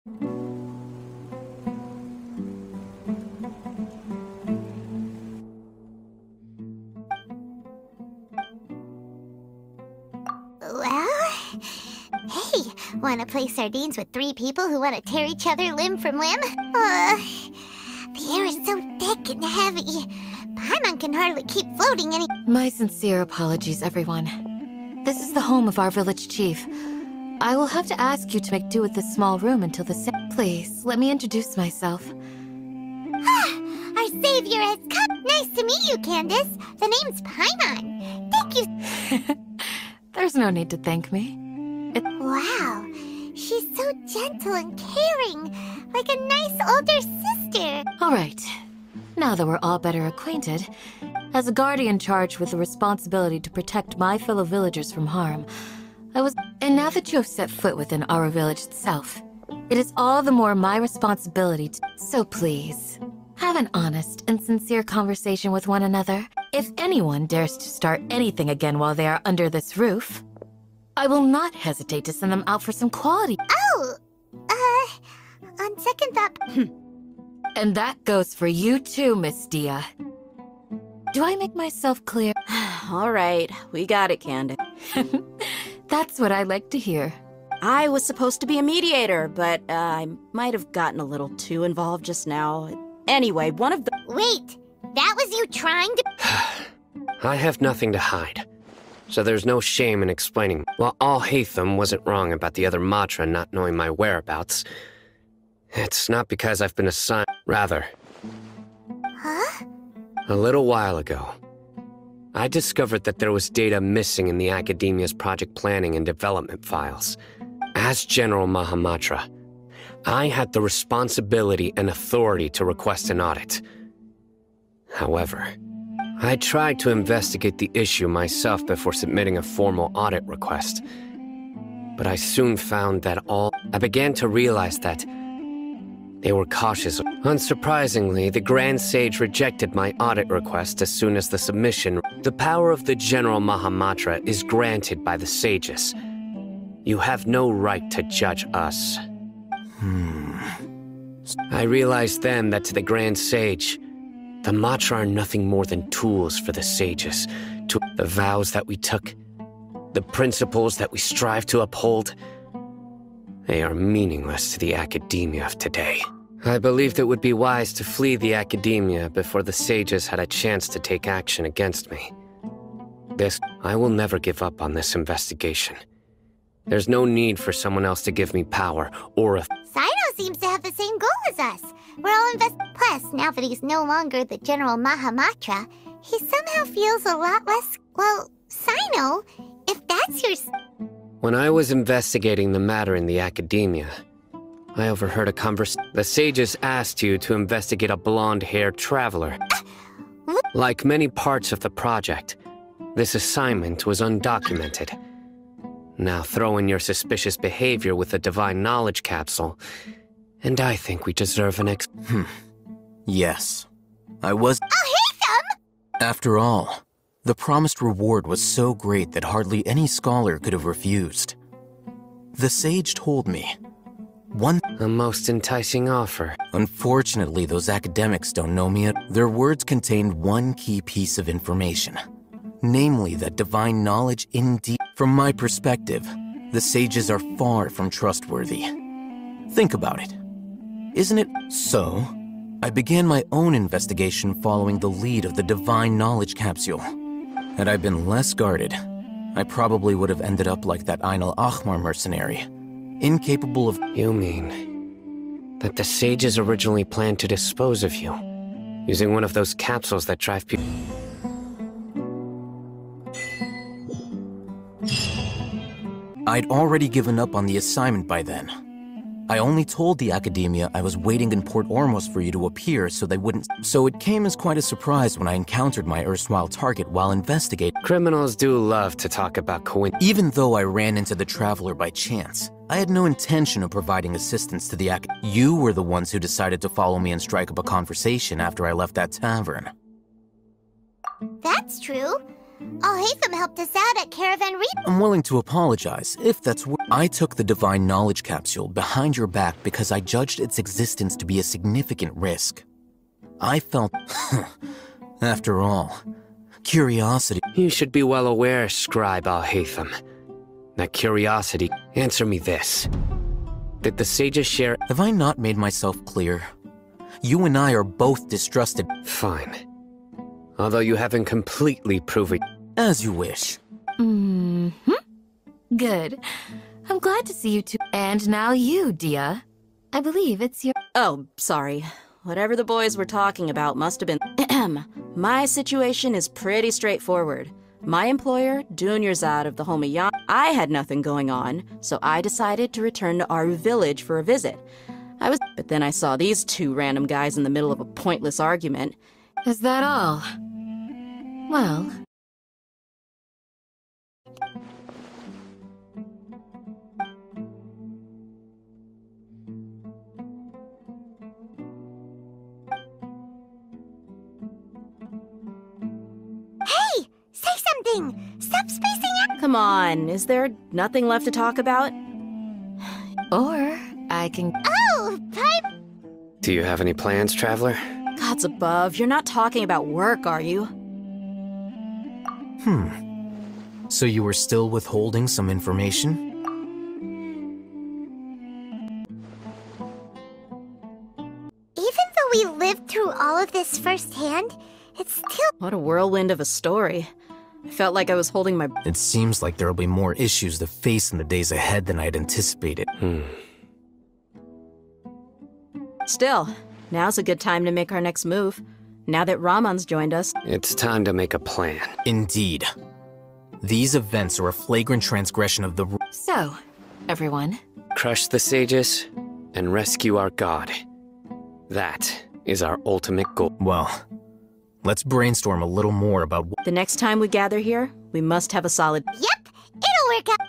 Well, hey, wanna play sardines with 3 people who wanna tear each other limb from limb? The air is so thick and heavy. Paimon can hardly keep floating any— My sincere apologies, everyone. This is the home of our village chief. I will have to ask you to make do with this small room until the Please, let me introduce myself. Our savior has come! Nice to meet you, Candace. The name's Paimon. Thank you— There's no need to thank me. Wow, she's so gentle and caring, like a nice older sister. All right. Now that we're all better acquainted, as a guardian charged with the responsibility to protect my fellow villagers from harm, And now that you have set foot within our village itself, it is all the more my responsibility to— So please, have an honest and sincere conversation with one another. If anyone dares to start anything again while they are under this roof, I will not hesitate to send them out for some quality— Oh, on second thought— And that goes for you too, Miss Dia. Do I make myself clear? All right, we got it, Candace. That's what I like to hear. I was supposed to be a mediator, but I might have gotten a little too involved just now. Anyway, one of the— Wait, that was you trying to— I have nothing to hide, so there's no shame in explaining. While Al-Haytham wasn't wrong about the other Matra not knowing my whereabouts, it's not because I've been assigned. Rather, Huh? a little while ago, I discovered that there was data missing in the Academia's project planning and development files. As General Mahamatra, I had the responsibility and authority to request an audit. However, I tried to investigate the issue myself before submitting a formal audit request. But I soon found that I began to realize that they were cautious. Unsurprisingly, the Grand Sage rejected my audit request as soon as the submission. The power of the General Mahamatra is granted by the sages. You have no right to judge us. I realized then that to the Grand Sage, the Matra are nothing more than tools for the sages. To the vows that we took, the principles that we strive to uphold, they are meaningless to the Academia of today. I believed it would be wise to flee the Academia before the sages had a chance to take action against me. I will never give up on this investigation. There's no need for someone else to give me power or a— Sino seems to have the same goal as us. We're all Plus, now that he's no longer the General Mahamatra, he somehow feels a lot less— Well, Sino, if that's your— When I was investigating the matter in the Academia, I overheard a conversation. The sages asked you to investigate a blonde-haired traveler. Like many parts of the project, this assignment was undocumented. Now throw in your suspicious behavior with the Divine Knowledge Capsule, and I think we deserve an Yes. I was— Al-Haytham! After all, the promised reward was so great that hardly any scholar could have refused. The sage told me, a most enticing offer. Unfortunately, those academics don't know me. Their words contained one key piece of information, namely that divine knowledge indeed— From my perspective, the sages are far from trustworthy. Think about it. Isn't it? So, I began my own investigation following the lead of the Divine Knowledge Capsule. Had I been less guarded, I probably would have ended up like that Ain al-Ahmar mercenary, incapable of— You mean that the sages originally planned to dispose of you, using one of those capsules that drive people— I'd already given up on the assignment by then. I only told the Academia I was waiting in Port Ormos for you to appear so they wouldn't— So it came as quite a surprise when I encountered my erstwhile target while investigating— Criminals do love to talk about coincidence. Even though I ran into the Traveler by chance, I had no intention of providing assistance to the You were the ones who decided to follow me and strike up a conversation after I left that tavern. That's true. Al-Haytham helped us out at Caravan Reef. I'm willing to apologize, if that's what— I took the Divine Knowledge Capsule behind your back because I judged its existence to be a significant risk. I felt— after all, curiosity— You should be well aware, Scribe Al-Haytham, that curiosity— Answer me this. Did the sages share— Have I not made myself clear? You and I are both distrusted— Fine. Although you haven't completely proven— As you wish. Good. I'm glad to see you two. And now you, Dia. I believe it's your— Oh, sorry. Whatever the boys were talking about must have been— My situation is pretty straightforward. My employer, Dunyarzad of the Homayan— I had nothing going on, so I decided to return to Aru village for a visit. But then I saw these two random guys in the middle of a pointless argument. Is that all? Well... Hey! Say something! Stop spacing out! Come on, is there nothing left to talk about? Or I can... Oh, pipe! Do you have any plans, Traveler? Gods above, you're not talking about work, are you? So you were still withholding some information? Even though we lived through all of this firsthand, it's still... What a whirlwind of a story. I felt like I was holding my... It seems like there'll be more issues to face in the days ahead than I'd anticipated. Still, now's a good time to make our next move. Now that Ramon's joined us. It's time to make a plan. Indeed. These events are a flagrant transgression of the rules. So, everyone. Crush the sages and rescue our god. That is our ultimate goal. Well, let's brainstorm a little more about what— The next time we gather here, we must have a solid... Yep, it'll work out.